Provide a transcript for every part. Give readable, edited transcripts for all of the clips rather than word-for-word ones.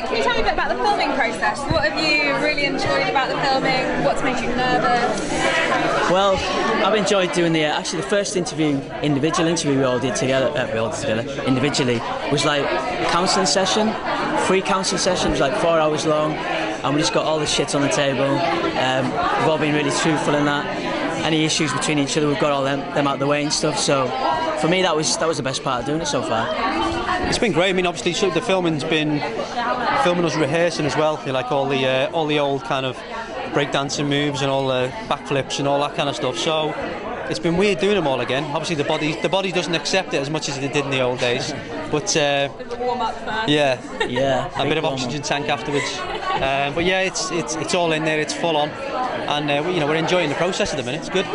can you tell me a bit about the filming process? What have you really enjoyed about the filming? What's made you nervous? Well, I've enjoyed doing the first individual interview we all did together, individually, was like a counselling session, free counselling session. It was like 4 hours long, and we just got all the shit on the table. We've all been really truthful in that. Any issues between each other, we've got all them out of the way and stuff. So for me, that was the best part of doing it so far. It's been great. I mean, obviously, the filming's been filming us rehearsing as well. You like all the old kind of breakdancing moves and all the backflips and all that kind of stuff. So it's been weird doing them all again. Obviously, the body doesn't accept it as much as it did in the old days. But warm up first. Yeah, a bit of oxygen tank afterwards. But yeah, it's all in there. It's full on, and we're enjoying the process at the minute. It's good.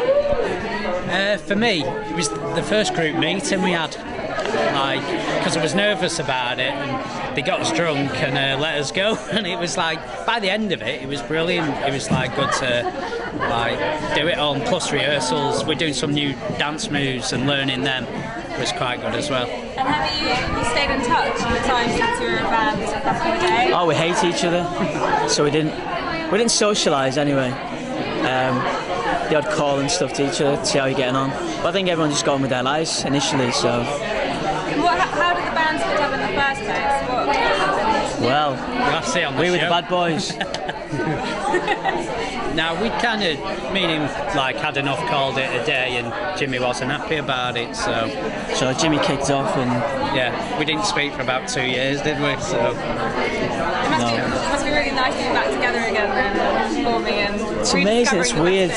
For me, it was the first group meeting we had. Because I was nervous about it, and they got us drunk and let us go, and it was like, by the end of it, it was brilliant. It was like good to do it on, plus rehearsals. We're doing some new dance moves and learning them. It was quite good as well. And have you stayed in touch in the time since you were in band back in the day? Oh, we hate each other, so we didn't socialise anyway. The odd call and stuff to each other to see how you're getting on. But I think everyone just got on with their lives initially, so. How did the band split up in the first place? Well, we were the bad boys. Now, we kind of, me and him, had enough, called it a day, and Jimmy wasn't happy about it, so Jimmy kicked off, and yeah, we didn't speak for about 2 years, did we? So it must be really nice to be back together again and performing and it's amazing. It's weird.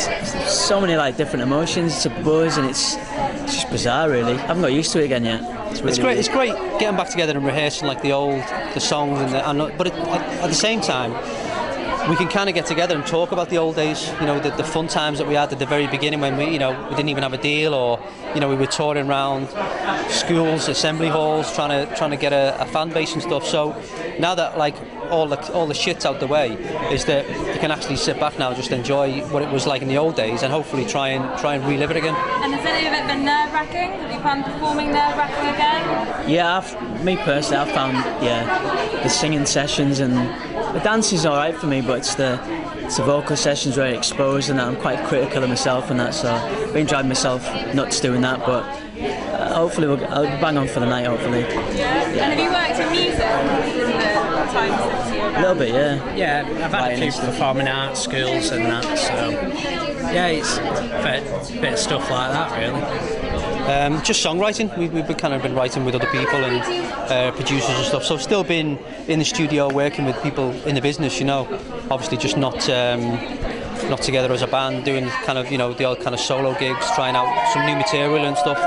So many different emotions. It's a buzz, and it's just bizarre, really. I haven't got used to it again yet. It's great. Really it's great getting back together and rehearsing the songs, but at the same time, we can kind of get together and talk about the old days, the fun times that we had at the very beginning when we didn't even have a deal, or we were touring around schools, assembly halls, trying to get a fan base and stuff. So now that all the shit's out the way, is that you can actually sit back now and just enjoy what it was like in the old days, and hopefully try and relive it again. And has any of it been nerve-wracking? Have you found performing nerve-wracking again? Yeah, me personally, I found the singing sessions and the dance is alright for me, but it's the vocal sessions where I expose, and that I'm quite critical of myself and that, so I've been driving myself nuts doing that, but hopefully I'll bang on for the night, hopefully. Yeah. And have you worked in music in the time since you were back? A little bit, yeah. Yeah, I've had a few performing arts schools and that, so yeah, it's a bit of stuff like that, really. Just songwriting. We've been writing with other people and producers and stuff. So I've still been in the studio working with people in the business, obviously just not together as a band, doing kind of the old kind of solo gigs, trying out some new material and stuff.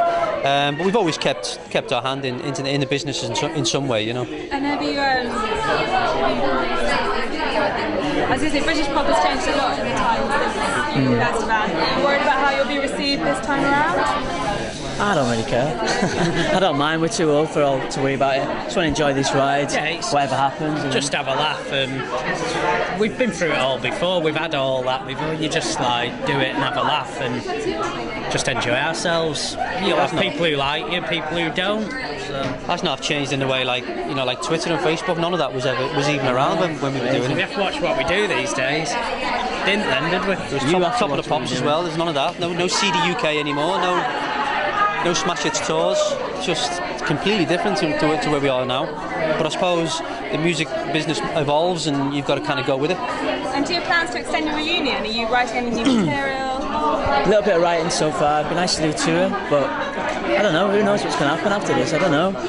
But we've always kept our hand in the business in some way, And have you? I was going to say, British pop has changed a lot in the time since you were best band. Are you worried about how you'll be received this time around? I don't really care. I don't mind. We're too old to worry about it. Just want to enjoy this ride, whatever happens. Just have a laugh, and we've been through it all before. We've had all that before. You just do it and have a laugh and just enjoy ourselves. You'll have people who like you, people who don't. So. That's not changed in the way like Twitter and Facebook. None of that was even around when we were doing it. We have to watch what we do these days. Didn't then, did we? There was top of the pops as well. There's none of that. No CD UK anymore. No Smash Hits tours, just completely different to where we are now. But I suppose the music business evolves and you've got to kind of go with it. And do you have plans to extend your reunion? Are you writing any new material? A little bit of writing so far. It'd be nice to do a tour, but I don't know. Who knows what's going to happen after this? I don't know.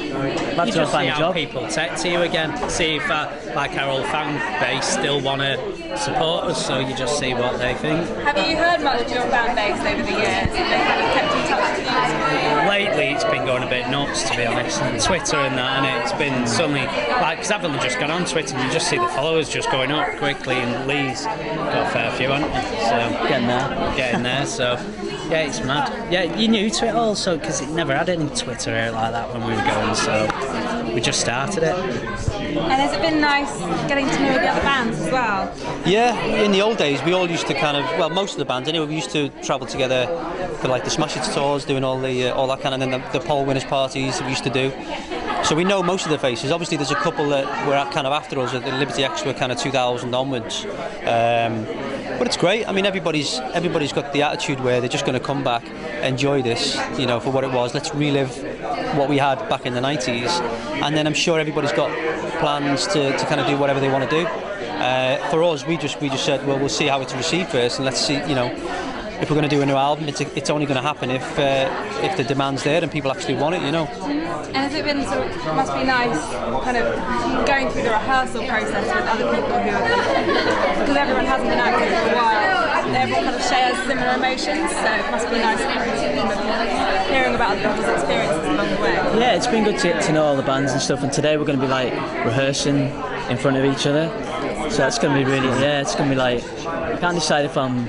You just see how people take to you again. See if our old fan base still want to support us, so you just see what they think. Have you heard much of your fan base over the years? Have they kind of kept in touch with you? Lately it's been going a bit nuts, to be honest, and Twitter and that, and it's been suddenly, because I've only just got on Twitter and you just see the followers just going up quickly, and Lee's got a fair few, hasn't he? So, getting there, so yeah, it's mad. Yeah, you're new to it also, because it never had any Twitter out like that when we were going, so we just started it. And has it been nice getting to know the other bands as well? Yeah, in the old days we all used to most of the bands anyway, we used to travel together for the Smash Hits tours, doing all that kind of, and then the poll winners parties we used to do. So we know most of the faces. Obviously, there's a couple that were kind of after us at the Liberty Expo, kind of 2000 onwards. But it's great. I mean, everybody's got the attitude where they're just going to come back, enjoy this, you know, for what it was. Let's relive what we had back in the 90s, and then I'm sure everybody's got plans to kind of do whatever they want to do. For us, we just said, well, we'll see how it's received first, and let's see, you know, if we're going to do a new album, it's only going to happen if the demand's there and people actually want it, you know. And has it been sort of, must be nice kind of going through the rehearsal process with other people who are, because everyone hasn't been active for a while, everyone kind of shares similar emotions, so it must be nice kind of hearing about other people's experiences along the way. Yeah, it's been good to know all the bands and stuff, and today we're going to be like rehearsing in front of each other, so that's going to be really, yeah, it's going to be like, I can't decide if I'm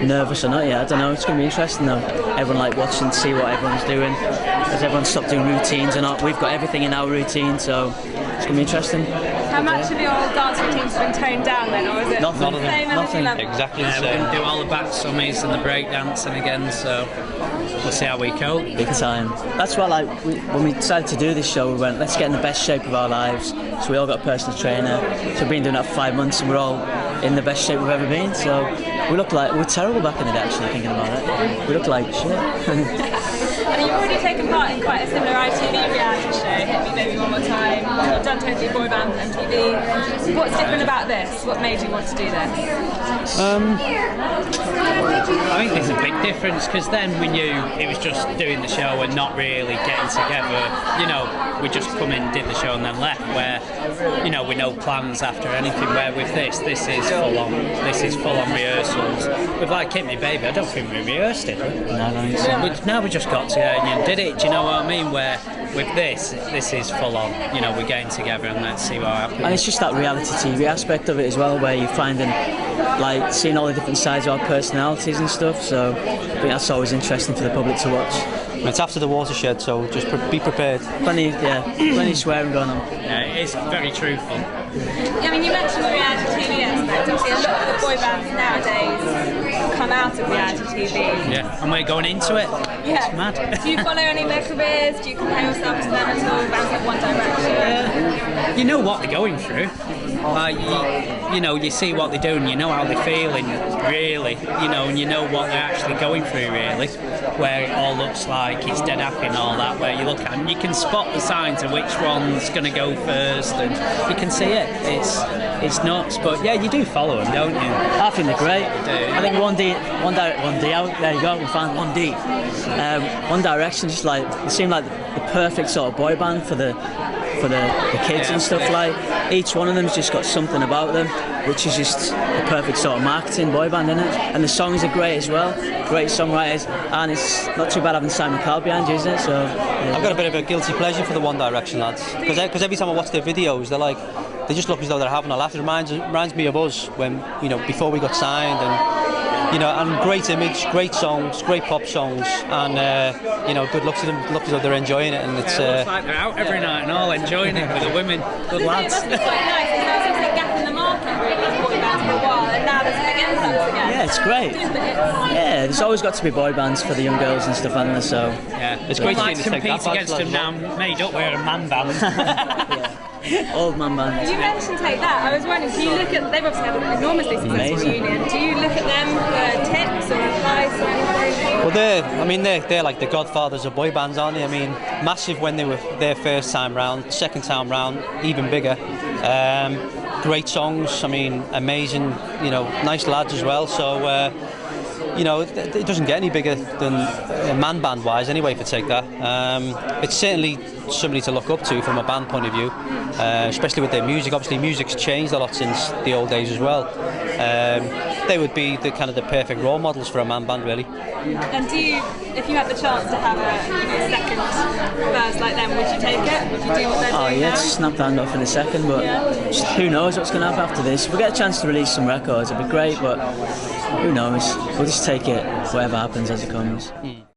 nervous or not yet. I don't know. It's going to be interesting though. Everyone like watching to see what everyone's doing. Has everyone stopped doing routines or not? We've got everything in our routine, so it's going to be interesting. How much of your dance routines have been toned down then, or is it Nothing. the same Nothing. level? Exactly the Yeah, we're same. going to do all the back summies and the break dancing again, so we'll see how we cope. Big time. That's why, like, when we decided to do this show, we went, let's get in the best shape of our lives. So we all got a personal trainer. So we've been doing that for 5 months, and we're all in the best shape we've ever been. So we look like, we were terrible back in the day, actually, thinking about it. We look like shit. And you've already taken part in quite a similar ITV reality show, Hit Me Baby One More Time. You've done Totally Boy Band for MTV. What's different about this? What made you want to do this? I think there's a big difference, because then we knew it was just doing the show and not really getting together. You know, we just come in, did the show and then left, where, you know, we know plans after anything, where with this is full on. This is full on rehearsals. With like Hit Me Baby, I don't think we rehearsed it. Now we just got together and did it, do you know what I mean? Where with this is full on. You know, we're getting together and let's see what happens. And it's just that reality TV aspect of it as well, where you're finding, like, seeing all the different sides of our personalities and stuff. So I think that's always interesting for the public to watch. It's after the watershed, so just be prepared. Plenty of swearing going on. Yeah, it's very truthful. I mean, you mentioned the reality TV aspect. Obviously, a lot of the boy bands nowadays come out of reality TV. Yeah, and we're going into it. Yeah. It's mad. Do you follow any of their careers? Do you compare yourself to them at all? Bands like One Direction? You know what they're going through. Like, you know, you see what they're doing, you know how they're feeling, really, you know, and you know what they're actually going through, really, where it all looks like it's dead happy and all that, where you look at and you can spot the signs of which one's going to go first, and you can see it. It's nuts, but yeah, you do follow them, don't you? I think they're great. do. I think 1D out. There you go. We found 1D. One Direction, just like they seem like the perfect sort of boy band for the kids and stuff. Like each one of them's just got something about them, which is just the perfect sort of marketing boy band, isn't it? And the songs are great as well. Great songwriters, and it's not too bad having Simon Cowell behind you, is it? So yeah. I've got a bit of a guilty pleasure for the One Direction lads, because every time I watch their videos, they just look as though they're having a laugh. It reminds me of us when, you know, before we got signed, and, you know, and great image, great songs, great pop songs, and you know, good luck to them. Look as though they're enjoying it, and it's. It looks like they're out every night and all enjoying it with the women. Good It lads. must be quite nice, because there was obviously a gap in the market really for boy bands for a while, and now there's a big influx again. Yeah, it's great. Yeah, there's always got to be boy bands for the young girls and stuff, hasn't there? So Yeah, It's great to like see them take compete that against badge, them now, like, made up we're a man band. old man bands. You mentioned Take That. I was wondering, do you look at, they've obviously had an enormously successful Amazing. reunion. Do you look at them for tips or advice or anything? Well, they're like the godfathers of boy bands, aren't they? I mean, massive when they were their first time round, second time round, even bigger. Great songs. I mean, amazing. You know, nice lads as well. So. You know, it doesn't get any bigger than man band wise anyway for Take That. It's certainly somebody to look up to from a band point of view, especially with their music. Obviously music's changed a lot since the old days as well. They would be the kind of the perfect role models for a man band, really. And do you, if you had the chance to have a second verse like them, would you take it? Would you do what they're Oh doing yeah, now? just snap the hand off in a second, but just who knows what's going to happen after this. If we get a chance to release some records, it'd be great, but who knows? We'll just take it, whatever happens as it comes.